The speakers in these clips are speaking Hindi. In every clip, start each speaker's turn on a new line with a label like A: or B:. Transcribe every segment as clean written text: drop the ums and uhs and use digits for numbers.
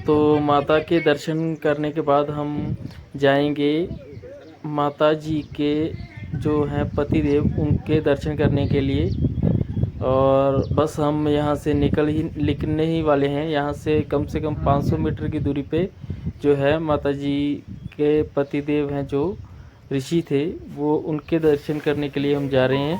A: तो माता के दर्शन करने के बाद हम जाएंगे माता जी के जो हैं पति देव उनके दर्शन करने के लिए। और बस हम यहाँ से निकलने ही वाले हैं। यहाँ से कम 500 मीटर की दूरी पे जो है माता जी के पति देव हैं जो ऋषि थे, वो उनके दर्शन करने के लिए हम जा रहे हैं।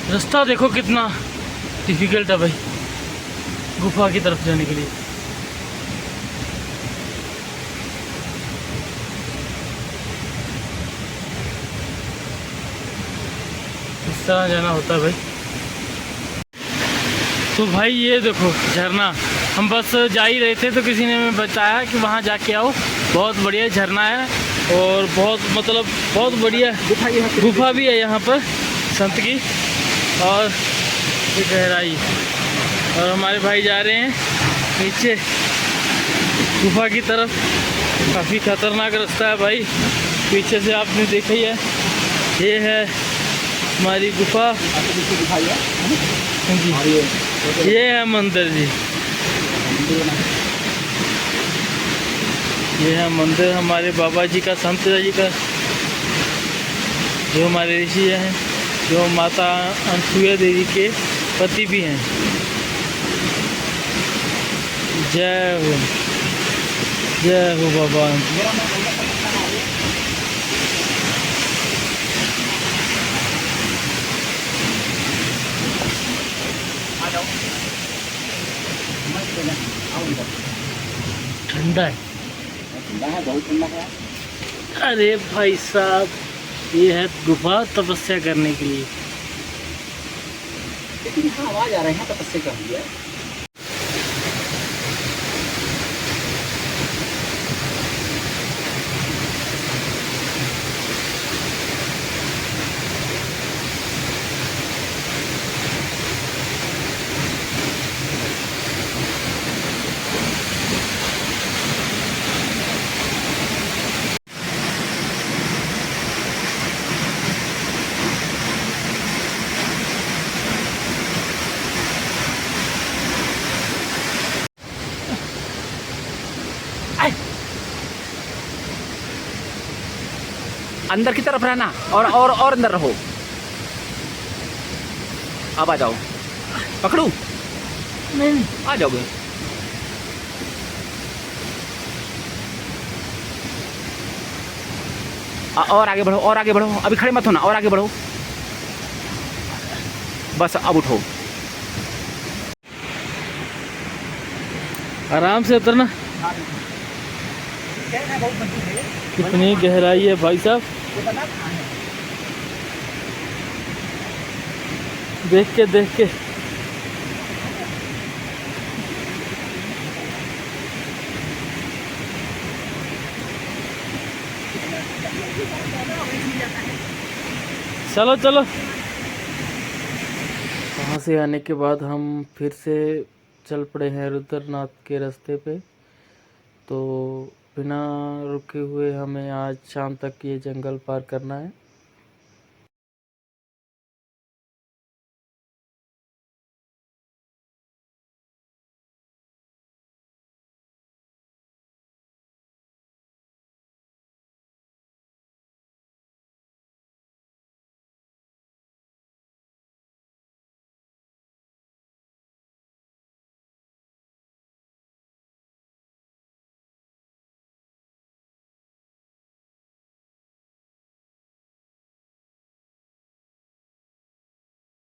A: रास्ता देखो कितना डिफिकल्ट है भाई गुफा की तरफ जाने के लिए। इस तरह जाना होता है भाई। तो भाई ये देखो झरना, हम बस जा ही रहे थे तो किसी ने हमें बताया कि वहाँ जाके आओ, बहुत बढ़िया झरना है और बहुत बढ़िया गुफा भी है यहाँ पर संत की, और ये गहराई। और हमारे भाई जा रहे हैं नीचे गुफा की तरफ। काफ़ी खतरनाक रास्ता है भाई, पीछे से आपने देखा ही है। ये है हमारी गुफा जी, ये है मंदिर जी, ये है मंदिर हमारे बाबा जी का, संत जी का, जो हमारे ऋषि हैं, जो माता अनसुईया देवी के पति भी हैं। जय हो बाबा। ठंडा है,
B: बहुत ठंडा है।
A: अरे भाई साहब, ये है गुफा तपस्या करने के लिए।
B: लेकिन यहाँ आवाज आ रहा है, यहाँ तपस्या कर रही है। अंदर की तरफ रहना और अंदर रहो। अब आ जाओ, पकड़ू
A: नहीं,
B: आ जाओगे। और आगे बढ़ो, और आगे बढ़ो, अभी खड़े मत होना, और आगे बढ़ो, बस अब उठो।
A: आराम से उतरना। कितनी गहराई है भाई साहब, देख के चलो चलो। वहाँ से आने के बाद हम फिर से चल पड़े हैं रुद्रनाथ के रास्ते पे। तो बिना रुके हुए हमें आज शाम तक ये जंगल पार करना है।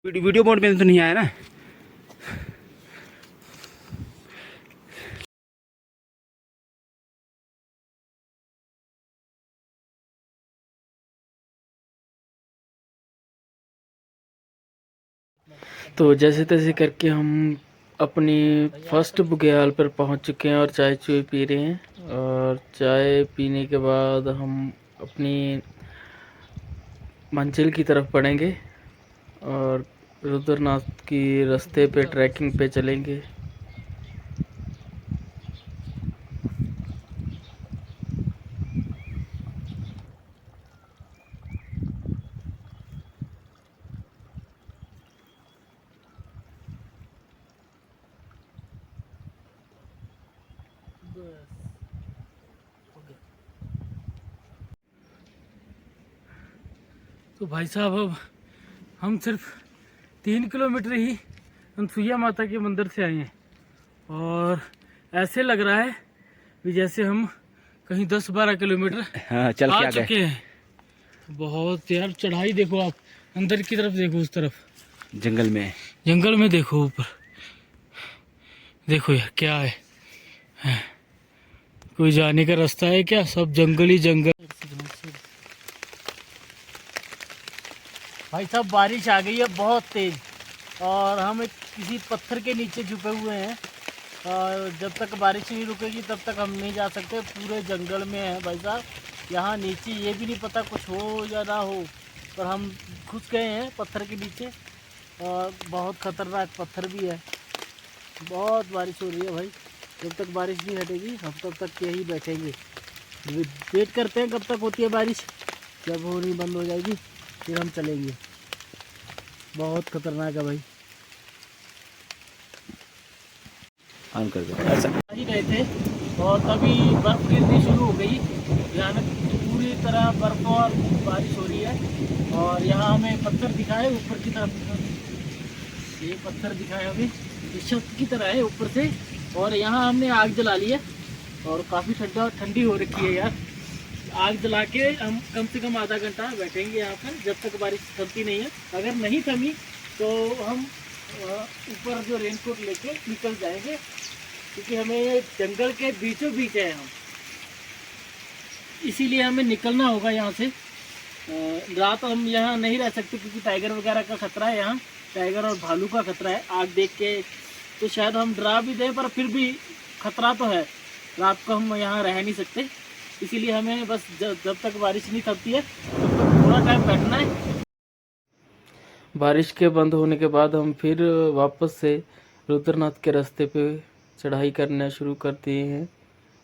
B: वीडियो मोड में तो नहीं आया ना?
A: तो जैसे तैसे करके हम अपनी फर्स्ट बुग्याल पर पहुंच चुके हैं और चाय चुय पी रहे हैं। और चाय पीने के बाद हम अपनी मंजिल की तरफ बढ़ेंगे और रुद्रनाथ की रास्ते पे ट्रैकिंग पे चलेंगे। तो भाई साहब अब हम सिर्फ 3 किलोमीटर ही अनसुईया माता के मंदिर से आए हैं और ऐसे लग रहा है कि जैसे हम कहीं 10-12 किलोमीटर
B: हाँ, चल के
A: आ
B: आ गए।
A: चुके हैं। बहुत यार चढ़ाई देखो, आप अंदर की तरफ देखो, उस तरफ जंगल में देखो, ऊपर देखो यार क्या है? कोई जाने का रास्ता है क्या? सब जंगल ही जंगल। भाई साहब बारिश आ गई है बहुत तेज और हम एक किसी पत्थर के नीचे छुपे हुए हैं और जब तक बारिश नहीं रुकेगी तब तक हम नहीं जा सकते। पूरे जंगल में है भाई साहब, यहाँ नीचे ये भी नहीं पता कुछ हो या ना हो, पर हम घुस गए हैं पत्थर के नीचे और बहुत ख़तरनाक पत्थर भी है। बहुत बारिश हो रही है भाई, जब तक बारिश नहीं हटेगी हम तब तक यहीं बैठेंगे, वेट करते हैं कब तक होती है बारिश। जब होनी बंद हो जाएगी फिर हम चलेंगे। बहुत खतरनाक है भाई।
B: ऑन कर दो। ऐसा
A: ही रहे थे और तभी बर्फ़ गिरनी शुरू हो गई। यहाँ पूरी तरह बर्फ़ और बारिश हो रही है और यहाँ हमें पत्थर दिखाए ऊपर की तरफ। ये पत्थर दिखाए हमें, ये छत की तरह है ऊपर से। और यहाँ हमने आग जला ली है और काफ़ी ठंडी हो रखी है यार। आग जला के हम कम से कम आधा घंटा बैठेंगे यहाँ पर जब तक बारिश थमती नहीं है। अगर नहीं थमी तो हम ऊपर जो रेनकोट लेके निकल जाएंगे, क्योंकि हमें जंगल के बीचों बीच है हम, इसीलिए हमें निकलना होगा यहाँ से। रात हम यहाँ नहीं रह सकते क्योंकि टाइगर वगैरह का खतरा है, यहाँ टाइगर और भालू का खतरा है। आग देख के तो शायद हम डरा भी दें, पर फिर भी खतरा तो है। रात को हम यहाँ रह नहीं सकते, इसीलिए हमें बस जब तक बारिश नहीं थमती है तब तक थोड़ा टाइम बैठना है। बारिश के बंद होने के बाद हम फिर वापस से रुद्रनाथ के रास्ते पे चढ़ाई करना शुरू कर दिए हैं।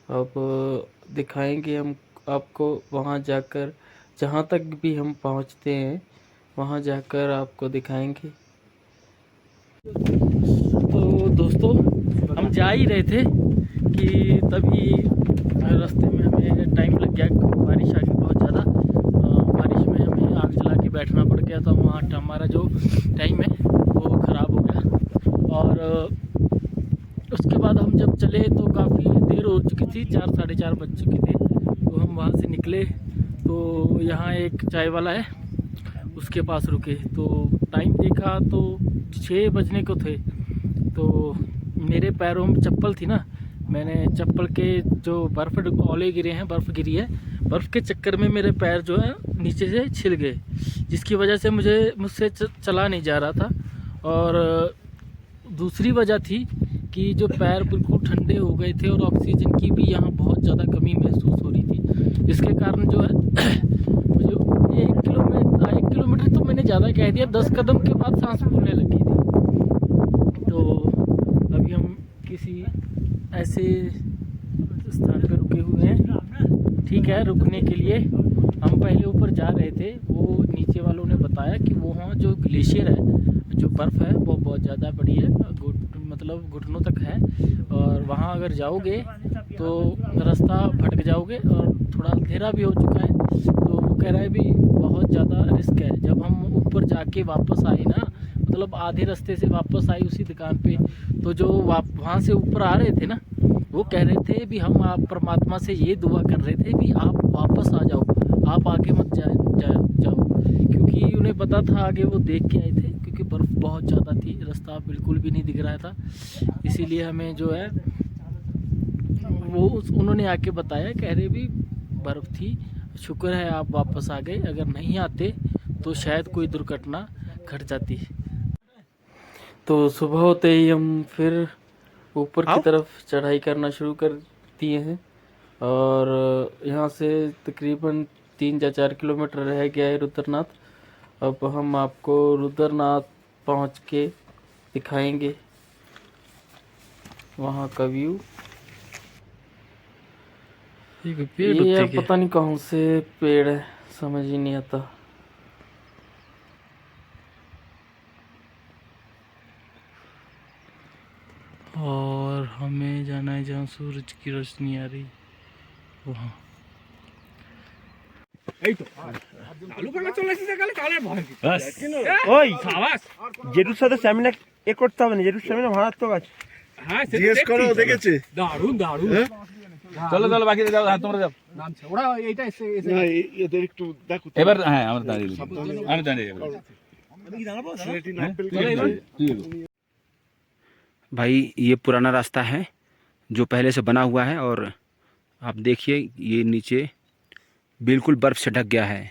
A: अब दिखाएंगे हम आपको वहाँ जाकर, जहाँ तक भी हम पहुँचते हैं वहाँ जाकर आपको दिखाएंगे। तो दोस्तों हम जा ही रहे थे कि तभी रास्ते में हमें टाइम लग गया, बारिश आ गई बहुत ज़्यादा। बारिश में हमें आग जला के बैठना पड़ गया, तो वहाँ हमारा जो टाइम है वो ख़राब हो गया। और उसके बाद हम जब चले तो काफ़ी देर हो चुकी थी, 4 साढ़े 4 बज चुके थे। तो हम वहाँ से निकले तो यहाँ एक चाय वाला है, उसके पास रुके तो टाइम देखा तो 6 बजने को थे। तो मेरे पैरों में चप्पल थी ना, मैंने चप्पल के जो बर्फ़ ओले गिरे हैं, बर्फ़ गिरी है, बर्फ़ के चक्कर में मेरे पैर जो है नीचे से छिल गए, जिसकी वजह से मुझसे चला नहीं जा रहा था। और दूसरी वजह थी कि जो पैर बिल्कुल ठंडे हो गए थे और ऑक्सीजन की भी यहाँ बहुत ज़्यादा कमी महसूस हो रही थी। इसके कारण जो है मुझे 1 किलोमीटर तो मैंने ज़्यादा कह दिया, 10 कदम के बाद सांस फूलने लगी थी। तो अभी हम किसी ऐसे स्थान पर रुके हुए हैं, ठीक है। रुकने के लिए हम पहले ऊपर जा रहे थे, वो नीचे वालों ने बताया कि वहाँ जो ग्लेशियर है, जो बर्फ़ है वो बहुत ज़्यादा बड़ी है, मतलब घुटनों तक है। और वहाँ अगर जाओगे तो रास्ता भटक जाओगे और थोड़ा अंधेरा भी हो चुका है। तो वो कह रहा है भी बहुत ज़्यादा रिस्क है। जब हम ऊपर जाके वापस आए ना, मतलब आधे रास्ते से वापस आए उसी दुकान पे, तो जो वहाँ से ऊपर आ रहे थे ना, वो कह रहे थे भी हम आप परमात्मा से ये दुआ कर रहे थे भी आप वापस आ जाओ, आप आगे मत जाओ, क्योंकि उन्हें पता था आगे वो देख के आए थे, क्योंकि बर्फ़ बहुत ज़्यादा थी, रास्ता बिल्कुल भी नहीं दिख रहा था। इसीलिए हमें जो है वो उन्होंने आके बताया, कह रहे भी बर्फ़ थी, शुक्र है आप वापस आ गए, अगर नहीं आते तो शायद कोई दुर्घटना घट जाती। तो सुबह होते ही हम फिर ऊपर की तरफ चढ़ाई करना शुरू कर दिए हैं, और यहाँ से तकरीबन 3 या 4 किलोमीटर रह गया है रुद्रनाथ। अब हम आपको रुद्रनाथ पहुँच के दिखाएंगे वहाँ का व्यू। ये अब पता नहीं कौन से पेड़ है, समझ ही नहीं आता। और हमें जाना है जहाँ सूरज की रोशनी आ रही वहाँ।
C: ওই সাবাস জেরুর সাথে স্ট্যামিনা করতে হবে না, জেরুর স্ট্যামিনা মারাত্মক আছে।
D: হ্যাঁ জিজ্ঞেস করো, দেখেছে
C: দারুন দারুন।
B: চলো চলো বাকি যাও, তোমরা যাও।
C: ওরা এইটা এসে
D: না এদের একটু দেখো তো।
B: এবার হ্যাঁ আমরা দাঁড়িয়ে আমি দাঁড়িয়ে যাবো।
D: ছেলেটি নাম পেলে
B: भाई ये पुराना रास्ता है जो पहले से बना हुआ है, और आप देखिए ये नीचे बिल्कुल बर्फ़ से ढक गया है।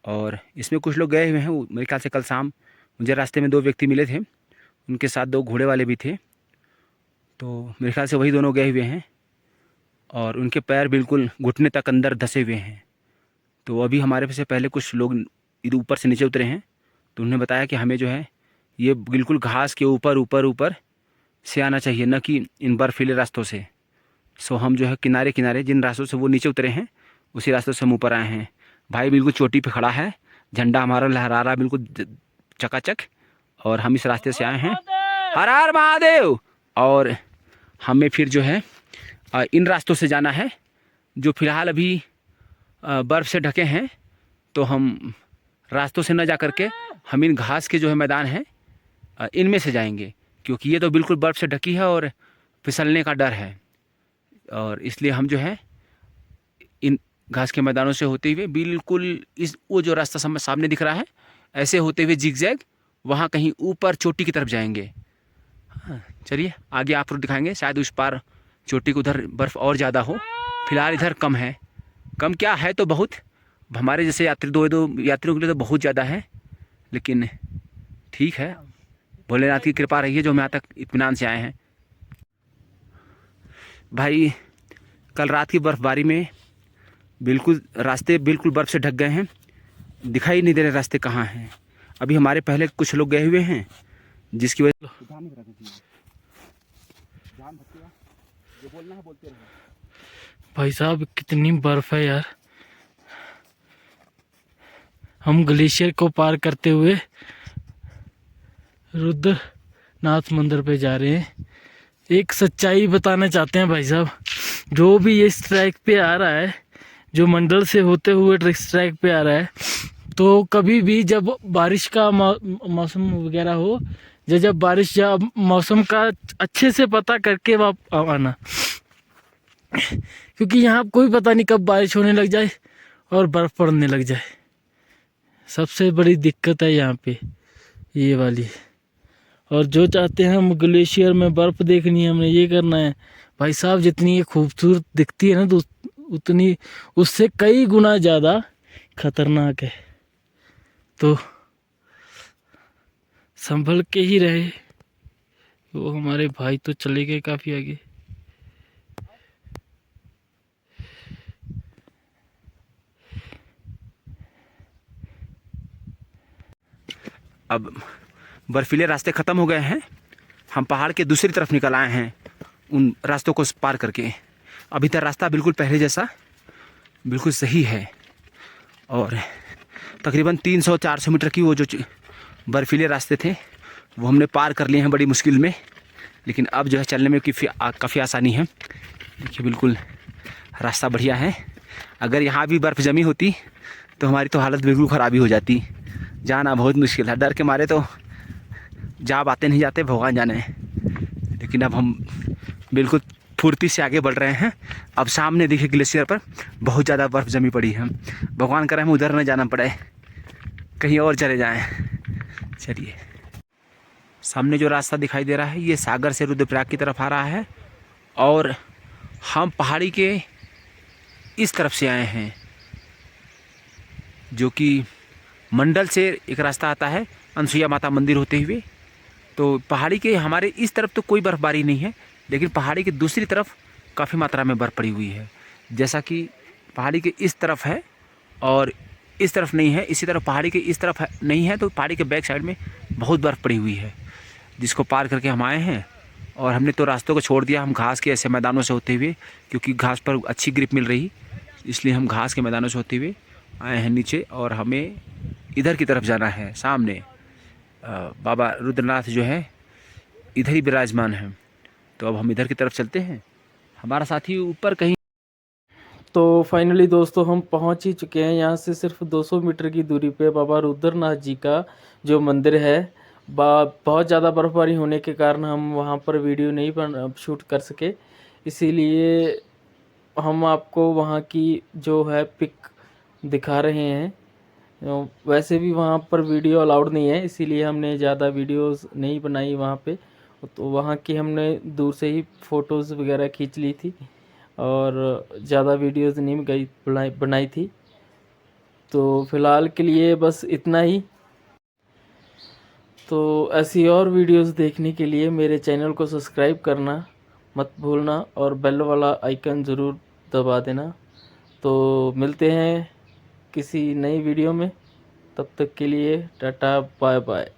B: और इसमें कुछ लोग गए हुए हैं, मेरे ख्याल से कल शाम मुझे रास्ते में 2 व्यक्ति मिले थे, उनके साथ 2 घोड़े वाले भी थे, तो मेरे ख्याल से वही दोनों गए हुए हैं, और उनके पैर बिल्कुल घुटने तक अंदर धंसे हुए हैं। तो अभी हमारे से पहले कुछ लोग इधर ऊपर से नीचे उतरे हैं, तो उन्होंने बताया कि हमें जो है ये बिल्कुल घास के ऊपर से आना चाहिए, न कि इन बर्फीले रास्तों से। सो हम जो है किनारे किनारे जिन रास्तों से वो नीचे उतरे हैं उसी रास्तों से हम ऊपर आए हैं। भाई बिल्कुल चोटी पे खड़ा है, झंडा हमारा लहरा रहा बिल्कुल चकाचक, और हम इस रास्ते से आए हैं। हर हर महादेव। और हमें फिर जो है इन रास्तों से जाना है जो फ़िलहाल अभी बर्फ़ से ढके हैं। तो हम रास्तों से न जा कर के हम इन घास के जो है मैदान हैं इनमें से जाएंगे, क्योंकि ये तो बिल्कुल बर्फ़ से ढकी है और फिसलने का डर है। और इसलिए हम जो है इन घास के मैदानों से होते हुए बिल्कुल इस वो जो रास्ता सामने दिख रहा है ऐसे होते हुए जिगजैग वहाँ कहीं ऊपर चोटी की तरफ जाएंगे। हाँ चलिए आगे आप लोग दिखाएंगे, शायद उस पार चोटी को उधर बर्फ़ और ज़्यादा हो। फिलहाल इधर कम है, कम क्या है तो बहुत, हमारे जैसे दो यात्रियों के लिए तो बहुत ज़्यादा है, लेकिन ठीक है, भोलेनाथ की कृपा रही है जो हम यहाँ तक इत्मीनान से आए हैं। भाई कल रात की बर्फ़बारी में बिल्कुल रास्ते बिल्कुल बर्फ़ से ढक गए हैं, दिखाई नहीं दे रहे रास्ते कहाँ हैं। अभी हमारे पहले कुछ लोग गए हुए हैं जिसकी वजह
A: भाई साहब कितनी बर्फ़ है यार। हम ग्लेशियर को पार करते हुए रुद्रनाथ मंदिर पे जा रहे हैं। एक सच्चाई बताना चाहते हैं भाई साहब, जो भी इस ट्रैक पे आ रहा है, जो मंडल से होते हुए इस ट्रैक पे आ रहा है, तो कभी भी जब बारिश का मौसम वगैरह हो, जब बारिश या मौसम का अच्छे से पता करके आना, क्योंकि यहाँ कोई पता नहीं कब बारिश होने लग जाए और बर्फ़ पड़ने लग जाए। सबसे बड़ी दिक्कत है यहाँ पे ये वाली। और जो चाहते हैं हम ग्लेशियर में बर्फ़ देखनी है, हमने ये करना है, भाई साहब जितनी ये खूबसूरत दिखती है ना तो उतनी उससे कई गुना ज़्यादा खतरनाक है। तो संभल के ही रहे। वो हमारे भाई तो चले गए काफ़ी आगे।
B: अब बर्फीले रास्ते ख़त्म हो गए हैं, हम पहाड़ के दूसरी तरफ निकल आए हैं उन रास्तों को पार करके। अभी तक रास्ता बिल्कुल पहले जैसा बिल्कुल सही है, और तकरीबन 300-400 मीटर की वो जो बर्फीले रास्ते थे वो हमने पार कर लिए हैं बड़ी मुश्किल में। लेकिन अब जो है चलने में काफ़ी आसानी है। देखिए बिल्कुल रास्ता बढ़िया है। अगर यहाँ भी बर्फ़ जमी होती तो हमारी तो हालत बिल्कुल ख़राब ही हो जाती, जाना बहुत मुश्किल है। डर के मारे तो जा बातें नहीं जाते, भगवान जाने। लेकिन अब हम बिल्कुल फुर्ती से आगे बढ़ रहे हैं। अब सामने देखिए ग्लेशियर पर बहुत ज़्यादा बर्फ़ जमी पड़ी है। भगवान करे हमें उधर न जाना पड़े, कहीं और चले जाएं। चलिए, सामने जो रास्ता दिखाई दे रहा है ये सागर से रुद्रप्रयाग की तरफ आ रहा है और हम पहाड़ी के इस तरफ से आए हैं, जो कि मंडल से एक रास्ता आता है अनसुईया माता मंदिर होते हुए। तो पहाड़ी के हमारे इस तरफ तो कोई बर्फ़बारी नहीं है, लेकिन पहाड़ी की दूसरी तरफ काफ़ी मात्रा में बर्फ़ पड़ी हुई है। जैसा कि पहाड़ी के इस तरफ है और इस तरफ नहीं है, इसी तरफ पहाड़ी के इस तरफ नहीं है, तो पहाड़ी के बैक साइड में बहुत बर्फ़ पड़ी हुई है, जिसको पार करके हम आए हैं। और हमने तो रास्तों को छोड़ दिया, हम घास के ऐसे मैदानों से होते हुए, क्योंकि घास पर अच्छी ग्रिप मिल रही, इसलिए हम घास के मैदानों से होते हुए आए हैं नीचे। और हमें इधर की तरफ जाना है, सामने बाबा रुद्रनाथ जो है इधर ही विराजमान है। तो अब हम इधर की तरफ चलते हैं, हमारा साथी ऊपर कहीं।
A: तो फाइनली दोस्तों हम पहुंच ही चुके हैं। यहाँ से सिर्फ 200 मीटर की दूरी पे बाबा रुद्रनाथ जी का जो मंदिर है, बहुत ज़्यादा बर्फबारी होने के कारण हम वहाँ पर वीडियो नहीं शूट कर सके, इसीलिए हम आपको वहाँ की जो है पिक दिखा रहे हैं। वैसे भी वहाँ पर वीडियो अलाउड नहीं है, इसीलिए हमने ज़्यादा वीडियोस नहीं बनाई वहाँ पे। तो वहाँ की हमने दूर से ही फ़ोटोज़ वगैरह खींच ली थी और ज़्यादा वीडियोस नहीं बनाई थी। तो फ़िलहाल के लिए बस इतना ही। तो ऐसी और वीडियोस देखने के लिए मेरे चैनल को सब्सक्राइब करना मत भूलना और बेल वाला आइकन ज़रूर दबा देना। तो मिलते हैं किसी नई वीडियो में, तब तक के लिए टाटा बाय बाय।